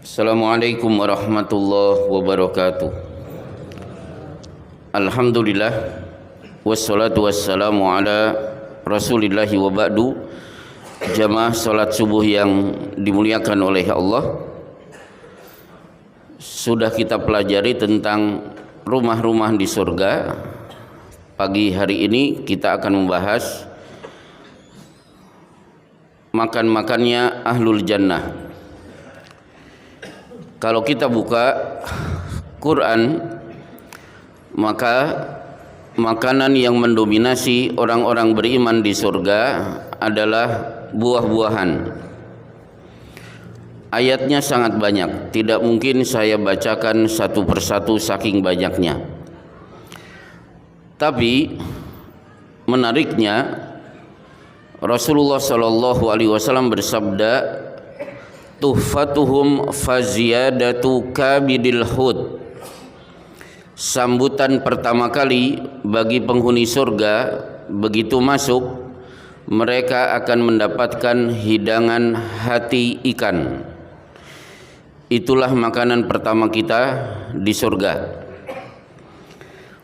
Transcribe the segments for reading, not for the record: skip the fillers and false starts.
Assalamualaikum warahmatullahi wabarakatuh. Alhamdulillah wassalatu wassalamu ala rasulillahi wa ba'du. Jamaah salat subuh yang dimuliakan oleh Allah, sudah kita pelajari tentang rumah-rumah di surga. Pagi hari ini kita akan membahas makan-makannya ahlul jannah. Kalau kita buka Quran, maka makanan yang mendominasi orang-orang beriman di surga adalah buah-buahan. Ayatnya sangat banyak, tidak mungkin saya bacakan satu persatu saking banyaknya. Tapi menariknya, Rasulullah SAW bersabda, tuhfatuhum faziyadatu kabidil hud. Sambutan pertama kali bagi penghuni surga, begitu masuk mereka akan mendapatkan hidangan hati ikan. Itulah makanan pertama kita di surga.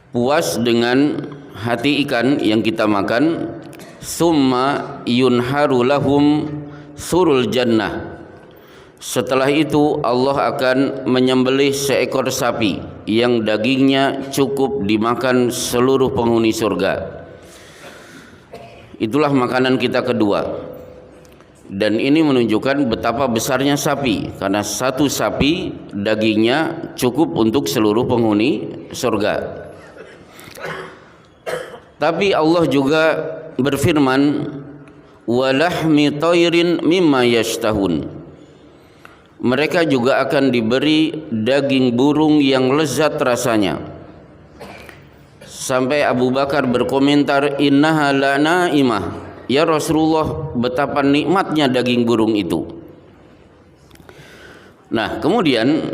Puas dengan hati ikan yang kita makan, summa yunharu lahum surul jannah. Setelah itu Allah akan menyembelih seekor sapi yang dagingnya cukup dimakan seluruh penghuni surga. Itulah makanan kita kedua. Dan ini menunjukkan betapa besarnya sapi, karena satu sapi dagingnya cukup untuk seluruh penghuni surga. Tapi Allah juga berfirman, walahmi tayrin mimma yashtahun. Mereka juga akan diberi daging burung yang lezat rasanya. Sampai Abu Bakar berkomentar, innaha la naimah. Ya Rasulullah, betapa nikmatnya daging burung itu. Nah, kemudian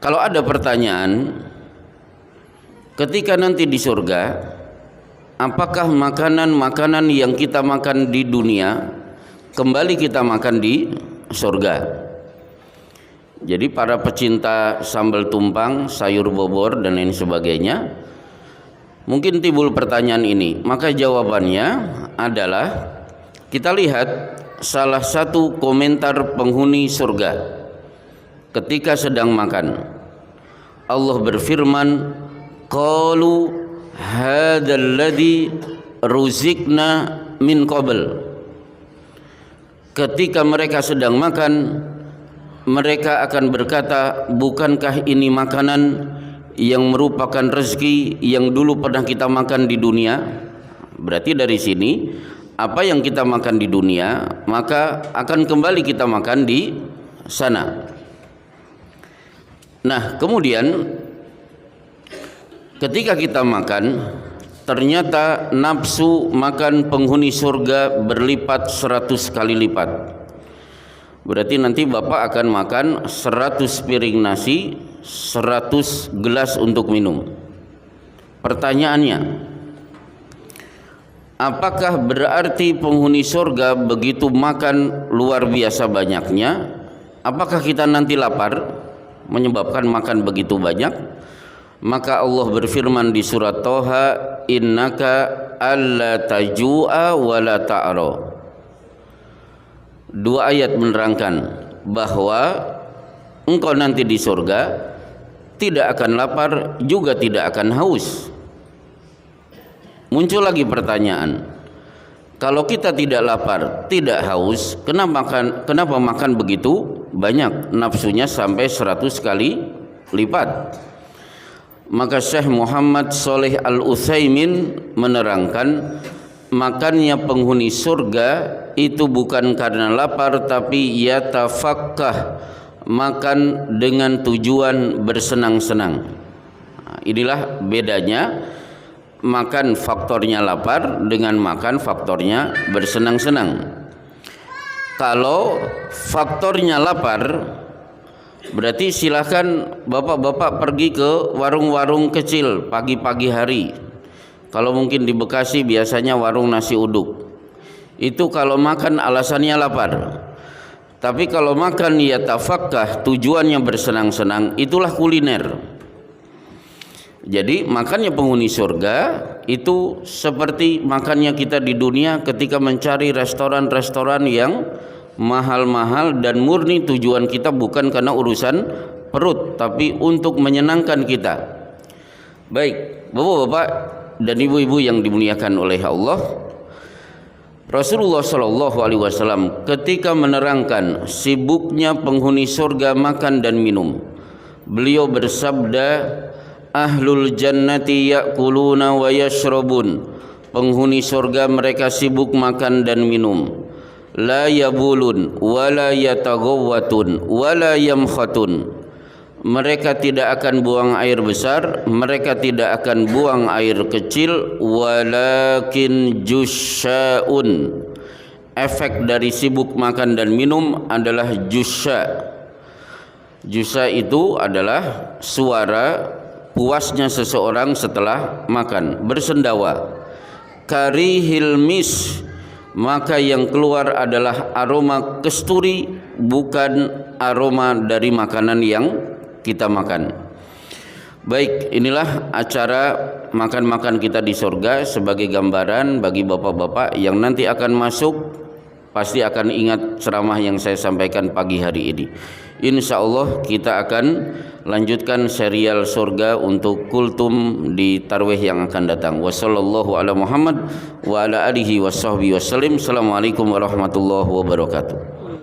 kalau ada pertanyaan, ketika nanti di surga, apakah makanan-makanan yang kita makan di dunia kembali kita makan di surga? Jadi para pecinta sambal tumpang, sayur bobor dan lain sebagainya, mungkin timbul pertanyaan ini. Maka jawabannya adalah, kita lihat salah satu komentar penghuni surga ketika sedang makan. Allah berfirman, qalu hadzal ladzi ruzikna min qabl. Ketika mereka sedang makan, mereka akan berkata, bukankah ini makanan yang merupakan rezeki yang dulu pernah kita makan di dunia? Berarti dari sini, apa yang kita makan di dunia, maka akan kembali kita makan di sana. Nah, kemudian ketika kita makan, ternyata nafsu makan penghuni surga berlipat 100 kali lipat. Berarti nanti Bapak akan makan 100 piring nasi, 100 gelas untuk minum. Pertanyaannya, apakah berarti penghuni surga begitu makan luar biasa banyaknya? Apakah kita nanti lapar menyebabkan makan begitu banyak? Maka Allah berfirman di surat Toha, innaka alla tajua wa la ta'ra. Dua ayat menerangkan bahwa engkau nanti di surga tidak akan lapar juga tidak akan haus. Muncul lagi pertanyaan, kalau kita tidak lapar, tidak haus, kenapa makan begitu banyak, nafsunya sampai 100 kali lipat? Maka Syekh Muhammad Shalih Al-Utsaimin menerangkan, makannya penghuni surga itu bukan karena lapar, tapi yatafakkah, makan dengan tujuan bersenang-senang. Inilah bedanya makan faktornya lapar dengan makan faktornya bersenang-senang. Kalau faktornya lapar, berarti silahkan bapak-bapak pergi ke warung-warung kecil pagi-pagi hari. Kalau mungkin di Bekasi biasanya warung nasi uduk. Itu kalau makan alasannya lapar. Tapi kalau makan yatafakkah, tujuannya bersenang-senang, itulah kuliner. Jadi makannya penghuni surga itu seperti makannya kita di dunia ketika mencari restoran-restoran yang mahal-mahal dan murni tujuan kita bukan karena urusan perut, tapi untuk menyenangkan kita. Baik, Bapak-bapak dan ibu-ibu yang dimuliakan oleh Allah, Rasulullah Shallallahu Alaihi Wasallam ketika menerangkan sibuknya penghuni surga makan dan minum, beliau bersabda, ahlul jannati ya'kuluna wa yashrabun, penghuni surga mereka sibuk makan dan minum, la yabulun wa la yataghawwatun wa la yamkhatun, mereka tidak akan buang air besar, mereka tidak akan buang air kecil, walakin jusya'un. Efek dari sibuk makan dan minum adalah jusya. Jusya itu adalah suara puasnya seseorang setelah makan, bersendawa. Karihil mis, maka yang keluar adalah aroma kesturi, bukan aroma dari makanan yang kita makan. Baik, inilah acara makan-makan kita di surga sebagai gambaran bagi bapak-bapak yang nanti akan masuk, pasti akan ingat ceramah yang saya sampaikan pagi hari ini. Insya Allah kita akan lanjutkan serial surga untuk kultum di tarwih yang akan datang. Wassallallahu ala Muhammad wa ala alihi washabbihi wasallim. Assalamualaikum warahmatullahi wabarakatuh.